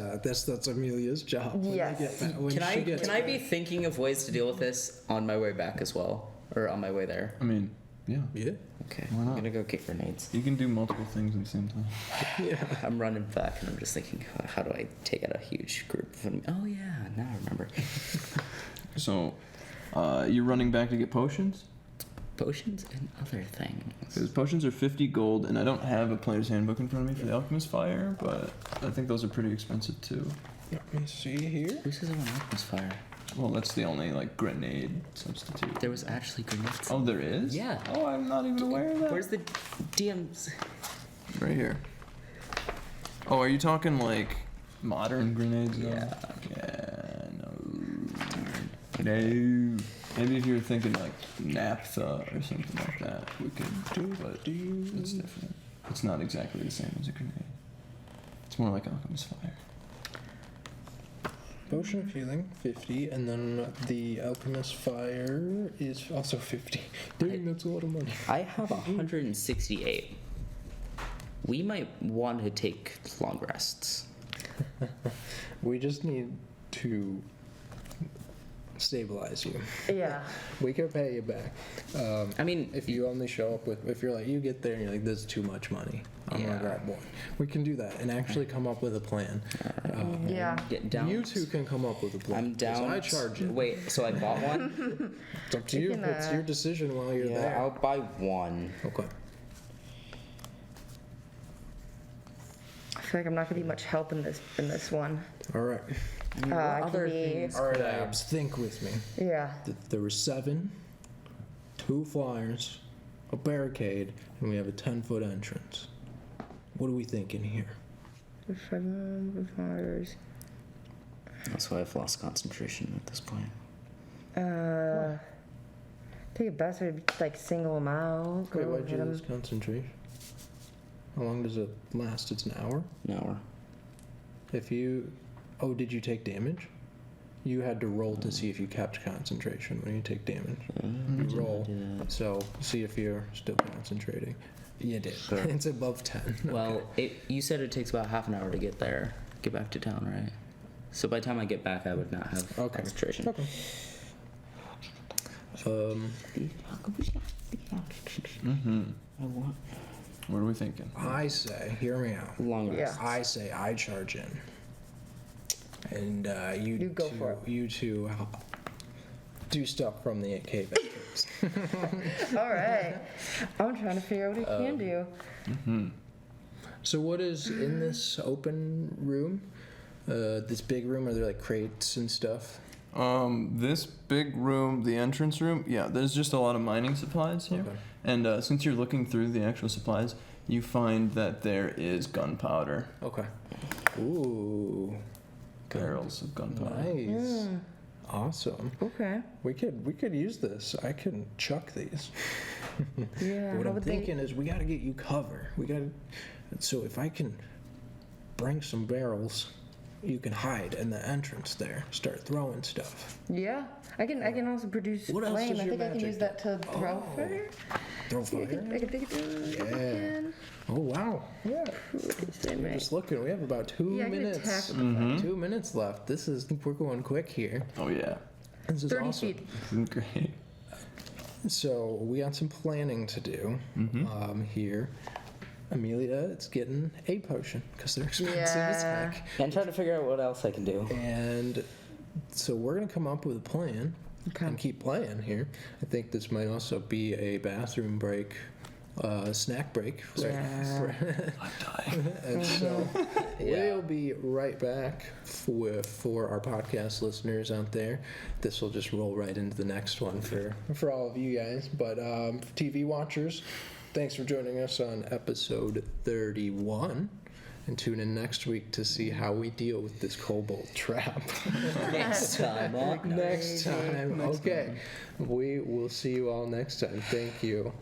that's Amelia's job. when we Yes. get back- when Can she I gets can I back. be thinking of ways to deal with this on my way back as well, or on my way there? I mean, yeah. Yeah. Okay, Why I'm not? gonna go kick grenades. You can do multiple things at the same time. Yeah. I'm running back and I'm just thinking, how do I take out a huge group of enemies? Oh yeah, now I remember. So, you're running back to get potions? Potions and other things. Because potions are 50 gold, and I don't have a player's handbook in front of me for the Alchemist Fire, but I think those are pretty expensive too. Let me see here. Who says I want Alchemist Fire? Well, that's the only, like, grenade substitute. There was actually grenades. Oh, there is? Yeah. Oh, I'm not even aware of that. Where's the DM's? Right here. Oh, are you talking, like, modern grenades, though? Yeah. Yeah, no. Maybe if you were thinking, like, naphtha or something like that, we could do, but it's different. It's not exactly the same as a grenade. It's more like Alchemist Fire. Potion of healing, 50, and then the alchemist fire is also 50. Dang, that's a lot of money. I have 168. We might want to take long rests. We just need to stabilize you. Yeah. We can pay you back. I mean, If you only show up with, if you're like, you get there and you're like, this is too much money, I'm Yeah. gonna grab one. We can do that and actually come up with a plan. Yeah. get down. You two can come up with a plan. I'm 'cause down. I charge it. Wait, so I bought one? It's up to You you. can, It's your decision while you're Yeah, there. I'll buy one. Okay. I feel like I'm not gonna be much help in this one. All right. I mean, what can other we- things? All right, Abs, think with me. Yeah. There were 7, 2 flyers, a barricade, and we have a 10-foot entrance. What are we thinking here? Fires. That's why I've lost concentration at this point. I think it best would be like single them out. Wait, Go why'd you hit lose 'em. concentration? How long does it last? It's an hour? An hour. If you... Oh, did you take damage? You had to roll to see if you kept concentration when you take damage. You roll, so see if you're still concentrating. You did. Sure. It's above 10. Well, you said it takes about half an hour to get there, get back to town, right? So by the time I get back, I would not have Okay. concentration. Okay. Mm-hmm. I want What are we thinking? I say, hear me out. long Yeah. rest. I say I charge in. And you You go for it. You two do stuff from the cave entrance. All right. I'm trying to figure out what he can do. Mm-hmm. So what is in this open room? This big room, are there like crates and stuff? This big room, the entrance room, yeah, there's just a lot of mining supplies here. Okay. And since you're looking through the actual supplies, you find that there is gunpowder, Okay. Ooh. barrels of gunpowder. Nice. Awesome. Okay. We could use this. I can chuck these. Yeah. What how I'm would thinking is we got to get you cover. So if I can bring some barrels, you can hide in the entrance there. Start throwing stuff. Yeah. I can also produce What else flame. does I your think I can magic use that to throw Oh. fire. Throw I fire. can think it Yeah. again. Oh wow. Yeah. Same We're way. just looking. We have about 2 Yeah, I can minutes. attack with Mhm. 2 minutes left. We're going quick here. Oh, yeah. This is 30 awesome. feet. Great. So we got some planning to do here. Amelia, it's getting a potion because they're expensive as Yeah. heck. And trying to figure out what else I can do. And so we're gonna come up with a plan Okay. and keep playing here. I think this might also be a bathroom break, snack break. Yeah. I'm dying. And so we'll be right back for our podcast listeners out there. This will just roll right into the next one for all of you guys. But TV watchers, thanks for joining us on episode 31. And tune in next week to see how we deal with this kobold trap. Next time on Next time. Okay. We will see you all next time. Thank you.